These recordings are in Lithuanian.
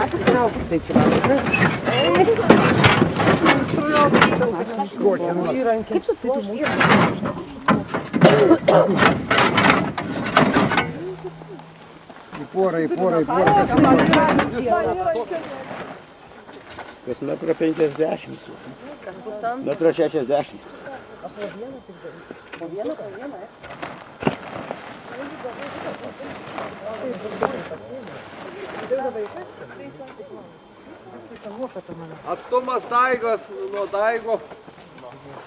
Tai čia kaip tu tai Į porą. Kas metrą 50. kas pusantro? Metrą 60. Po vieną. Atstumas daigos nuo daigo,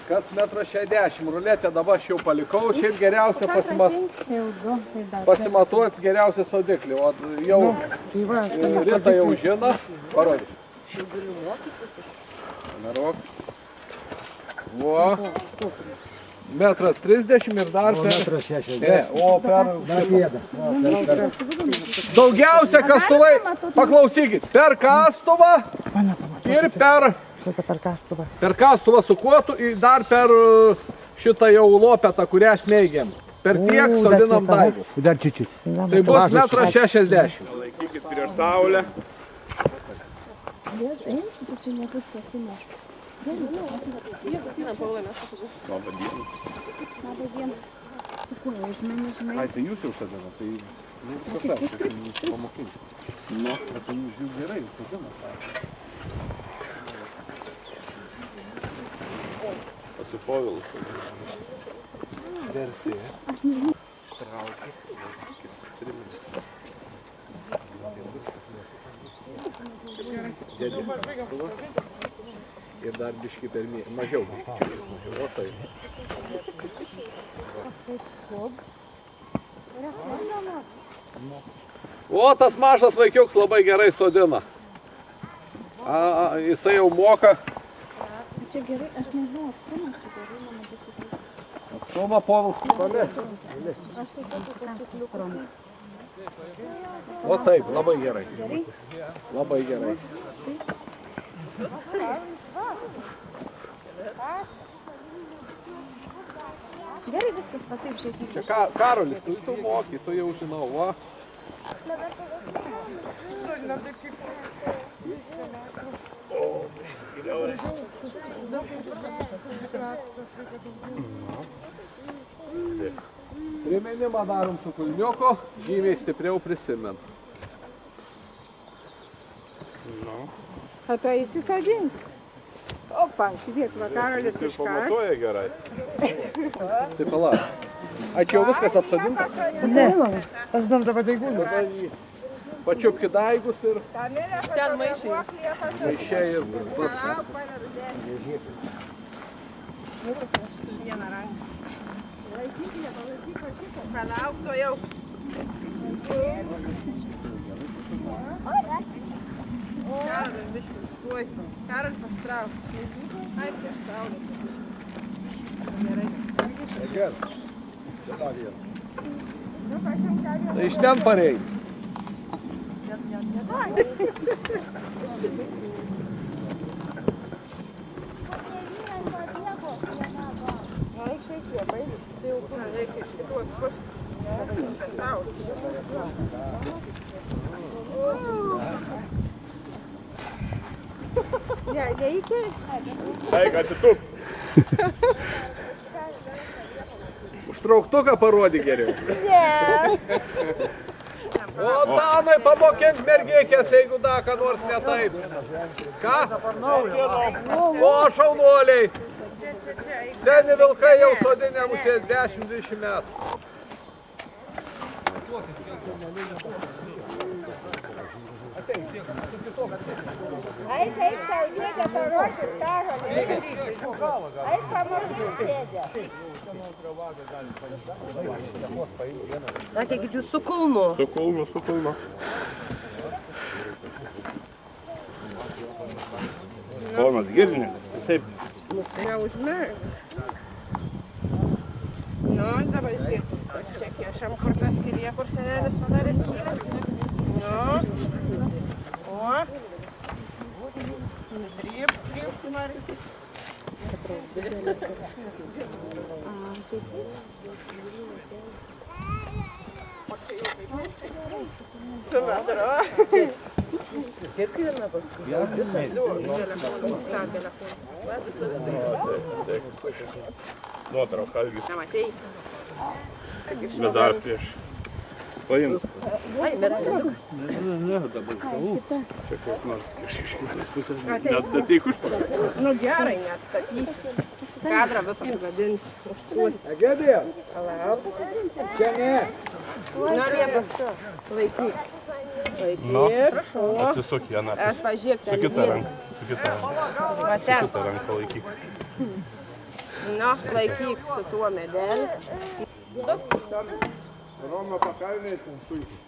kas metrą 60. Ruletę dabar aš jau palikau, šiaip geriausia pasimatuoti geriausią sodiklį. O jau Rita jau žino, parodyk. Vo. Metras 30 ir dar per... Metras 60. O per... Dar pėdą. Daugiausia kastuvai, paklausykit, per kastuvą ir per kastuvą su kuotu ir dar per šitą jau lopetą, kurią smeigiam. Per tiek sodinam daigų. Dar čiučiut. Tai bus metras 60. Laikykit prieš saulę. Ai, tai jūs jau sodinat, tai pamokinti. Nu, bet tai jūs jau gerai sodinat. Pasipovilas. Vertė. Ištraukit. Dėdė. Ir dar biškį per mažiau, o tai. O, tas mažas vaikiuks labai gerai sodina. Jisai jau moka. Čia gerai, aš nežinau, atstumas čia gerai, mano bus. Atstumą Povilas palės. O taip, labai gerai. Labai gerai. Gerai viskas, va taip šiek tiek. Čia Karolis, tu moki, tu jau žinau, va. Priminimą darom su kulniuku, žymiai stipriau prisimint. O to įsisodink. Opa, žiūrėk, va Karolis iš ką. Pamatuoja gerai. Tai palauk. Ai, čia jau viskas apsodinta? Ne, aš dam dabar daigūnų. Pačiupki daigus ir Ten maišai. maišė ir pas... Vieną ranką. Palauk, to jau. Karolis biškį užtuoj. Karolis pastrauk. Ai, prieš saulę. Gerai. Gerai. Tai iš ten pareik. Reikia iš kitos pusės. Saulė. Neįkė? Eik, atsitup. Užtrauktuką parodyk geriau. O Danai pamokint mergėkės, jeigu da, ką nors ne taip. Ką? O šaunuoliai. Seni vilkai jau sodinė musė 10-20 metų. Eik, tau dėdė parodys, Karolį. Eik, pamokys dėdė. Sakė, kad jūs su kulnu. Su kulnu. Ponas girdinė. Taip. Neužmerk. Nu, dabar žiūrėk. Čia kiešam, kur tas skirė, kur senelis padarė skyrę. Nu. O. Tryp, tu nori. Su metro. Tikrina paskui. Nuotrauką irgi. Nematei? Bet dar prieš. Paimk. Ai, bet Čia kaip nors iš pusės. Neatstatyk užpakalį. Nu gerai, neatstatysi. Kadrą viską sugadins. Užsuoti. Egedija, Palauk. čia ne. Na, Liepa. Laikyk. Nu. Laikyk. Prašau. Atsisuk vieną. Aš pažiūrėk ten. Su kita ranka. Su kita ranka. Va ten. Kita ranka laikyk. Nu, laikyk su tuo medeliu. Roma pakalniai ten puikiai.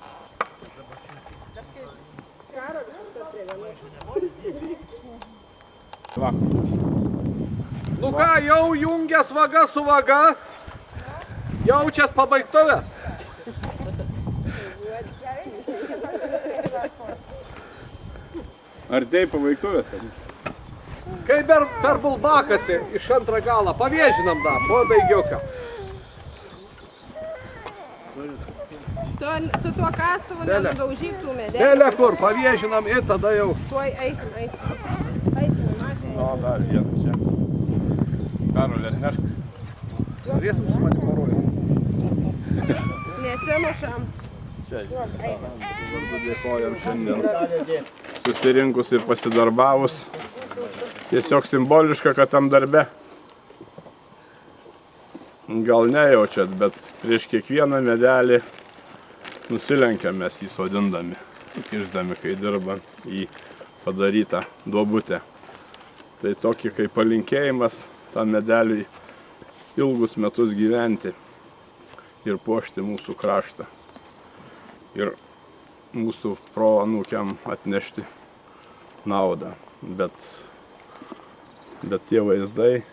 Nu ką, jau jungias vaga su vaga, jaučias pabaigtuvės. Ar tai pavaikuvės? Kai per bulbakasi iš antrą galą, pavėžinam dar, po baigiuką. Su tuo kastuvu Dėlė. nenudaužyk tų medelių. Dėlė kur, pavėžinam ir tada jau. Tuoj eisim. Eisim, matai. O, dar vienas čia. Karolė, atnešk. Norėsim su manim parodyti. Nesimušam. Vardu dėkojam šiandien susirinkus ir pasidarbavus. Tiesiog simboliška, kad tam darbe. Gal nejaučiat, bet prieš kiekvieną medelį nusilenkiam mes jį sodindami, kišdami, kai dirbam į padarytą duobutę. Tai tokį kaip palinkėjimas tam medeliui ilgus metus gyventi ir puošti mūsų kraštą. Ir mūsų proanūkiam atnešti naudą. Bet tie vaizdai,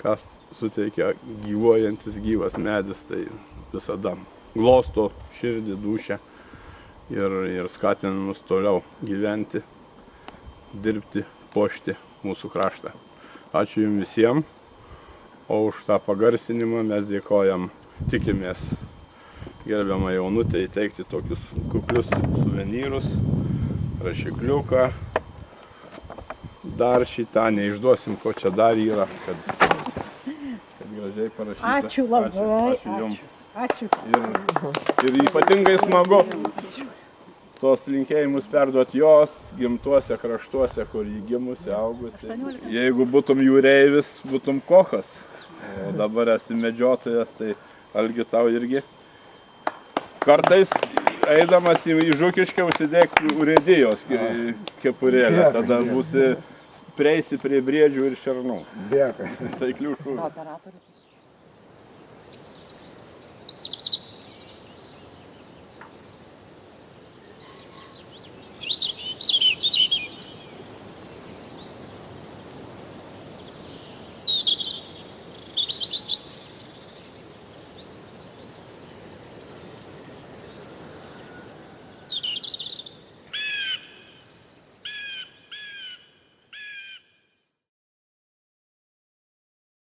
kas suteikia gyvuojantis gyvas medis, tai visada glosto širdį, dūšią ir skatina mus toliau gyventi, dirbti, puošti mūsų kraštą. Ačiū Jums visiems, o už tą pagarsinimą mes dėkojam, tikimės gerbiamą jaunutę įteikti tokius kuklius suvenyrus, rašikliuką. Dar šitą neišduosim, ko čia dar yra, kad gražiai parašyta. Ačiū labai. Ačiū Jums. Ačiū. Ir ypatingai smagu tos linkėjimus perduoti jos gimtuose kraštuose, kur jį gimusi, augusi. Jeigu būtum jūreivis, būtum kochas, o dabar esi medžiotojas, tai Algi tau irgi. Kartais eidamas į Žukiškę užsidėk urėdijos kepurėlę, tada būsi prieisi prie briedžių ir šernų. Dėkui. Taiklių šūvių.